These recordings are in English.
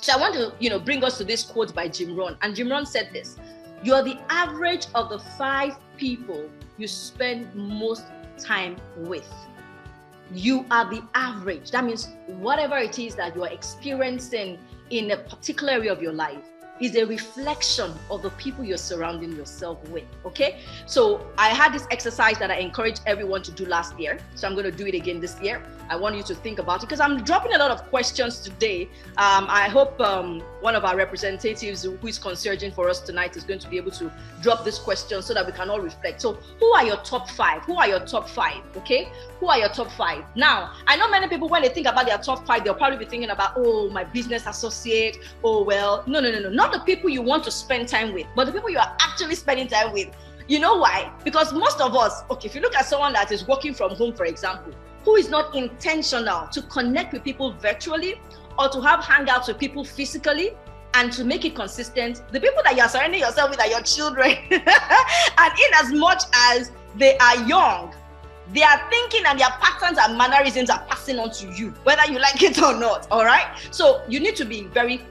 So I want to, bring us to this quote by Jim Rohn. And Jim Rohn said this: "You're the average of the 5 people you spend most time with." You are the average. That means whatever it is that you are experiencing in a particular area of your life is a reflection of the people you're surrounding yourself with. Okay, so I had this exercise that I encouraged everyone to do last year, so I'm going to do it again this year. I want you to think about it because I'm dropping a lot of questions today. I hope one of our representatives who is conserging for us tonight is going to be able to drop this question so that we can all reflect. So who are your top 5? Who are your top 5? Okay, who are your top 5? Now, I know many people, when they think about their top 5, they'll probably be thinking about, oh, my business associate. Oh, well, no. Not the people you want to spend time with, but the people you are actually spending time with. You know why? Because most of us, okay, if you look at someone that is working from home, for example, who is not intentional to connect with people virtually or to have hangouts with people physically and to make it consistent, the people that you're surrounding yourself with are your children. And in as much as they are young, their thinking and their patterns and mannerisms are passing on to you, whether you like it or not, all right? So you need to be very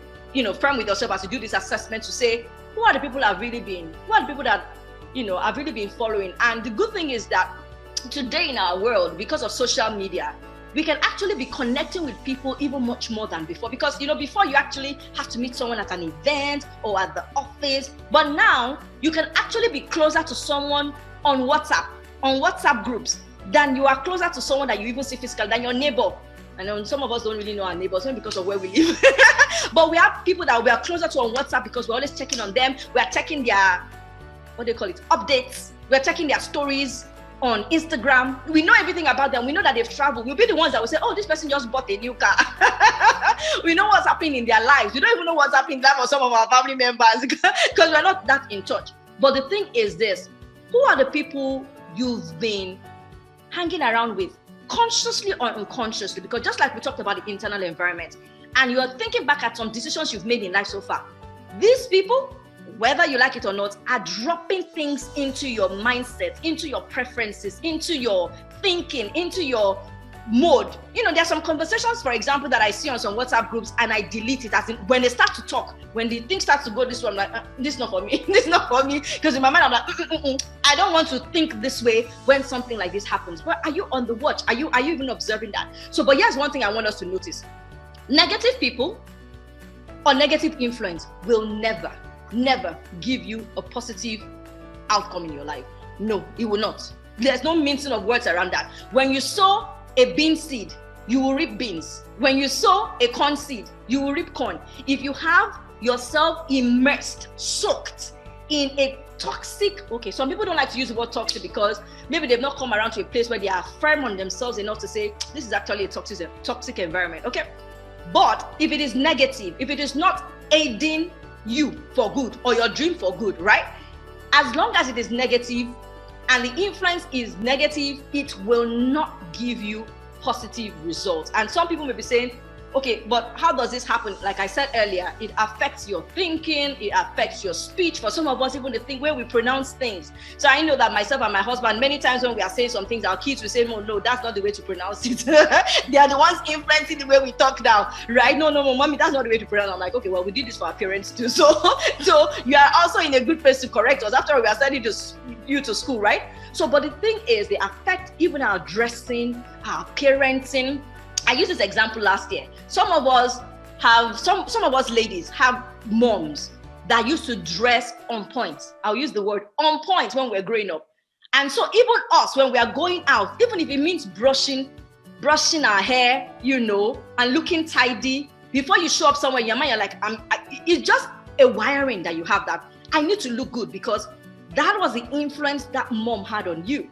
firm with yourself as you do this assessment to say, who are the people that have really been following? And the good thing is that today in our world, because of social media, we can actually be connecting with people even much more than before. Because, before you actually have to meet someone at an event or at the office, but now you can actually be closer to someone on WhatsApp groups than you are closer to someone that you even see physically, than your neighbor. I know some of us don't really know our neighbors, not because of where we live. But we have people that we are closer to on WhatsApp because we're always checking on them. We are checking their, updates. We're checking their stories on Instagram. We know everything about them. We know that they've traveled. We'll be the ones that will say, oh, this person just bought a new car. We know what's happening in their lives. We don't even know what's happening in the life of some of our family members because we're not that in touch. But the thing is this: who are the people you've been hanging around with, consciously or unconsciously? Because just like we talked about the internal environment, and you're thinking back at some decisions you've made in life so far, these people, whether you like it or not, are dropping things into your mindset, into your preferences, into your thinking, into your mode. There's some conversations, for example, that I see on some WhatsApp groups and I delete it, as in when they start to talk, when the thing starts to go this way, I'm like, this is not for me, this is not for me. Because in my mind, I'm like, I don't want to think this way when something like this happens. But are you on the watch? Are you even observing that? So, but here's one thing I want us to notice. Negative people or negative influence will never give you a positive outcome in your life. No, it will not. There's no mincing of words around that. When you sow a bean seed, you will reap beans. When you sow a corn seed, you will reap corn. If you have yourself immersed, soaked in a toxic, okay, some people don't like to use the word toxic because maybe they've not come around to a place where they are firm on themselves enough to say, this is actually a toxic environment, okay? But if it is negative, if it is not aiding you for good or your dream for good, right? As long as it is negative and the influence is negative, it will not give you positive results. And some people may be saying, okay, but how does this happen? Like I said earlier, it affects your thinking, it affects your speech. For some of us, even the thing where we pronounce things. So I know that myself and my husband, many times when we are saying some things, our kids will say, no, that's not the way to pronounce it. They are the ones influencing the way we talk now, right? No, mommy, that's not the way to pronounce it. I'm like, okay, well, we did this for our parents too. So you are also in a good place to correct us. After all, we are sending you to school, right? So, but the thing is, they affect even our dressing, our parenting. I used this example last year. Some of us ladies have moms that used to dress on point. I'll use the word on point when we're growing up. And so even us, when we are going out, even if it means brushing our hair, and looking tidy, before you show up somewhere in your mind, you're like, it's just a wiring that you have that I need to look good because that was the influence that mom had on you.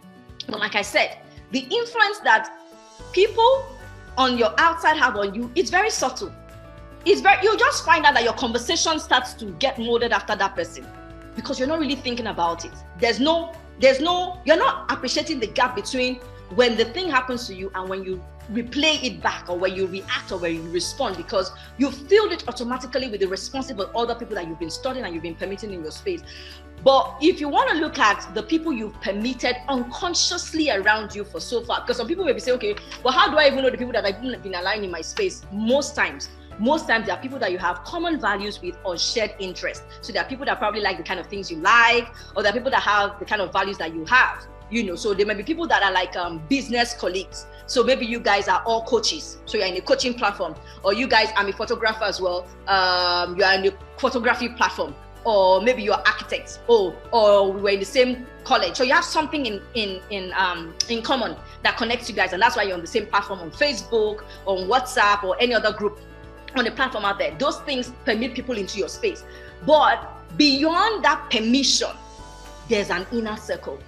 But like I said, the influence that people on your outside have on you, it's very subtle. You'll just find out that your conversation starts to get molded after that person because you're not really thinking about it. You're not appreciating the gap between when the thing happens to you and when you replay it back or when you react or when you respond, because you feel it automatically with the responsible other people that you've been studying and you've been permitting in your space. But if you want to look at the people you've permitted unconsciously around you for so far, because some people may be saying, okay, well, how do I even know the people that I've been allowing in my space? Most times, most times there are people that you have common values with or shared interests. So there are people that probably like the kind of things you like, or there are people that have the kind of values that you have. So there may be people that are like business colleagues. So maybe you guys are all coaches. So you're in a coaching platform, or you guys, I'm a photographer as well. You are in a photography platform, or maybe you're architects, or we were in the same college. So you have something in common that connects you guys, and that's why you're on the same platform on Facebook, on WhatsApp, or any other group on the platform out there. Those things permit people into your space. But beyond that permission, there's an inner circle.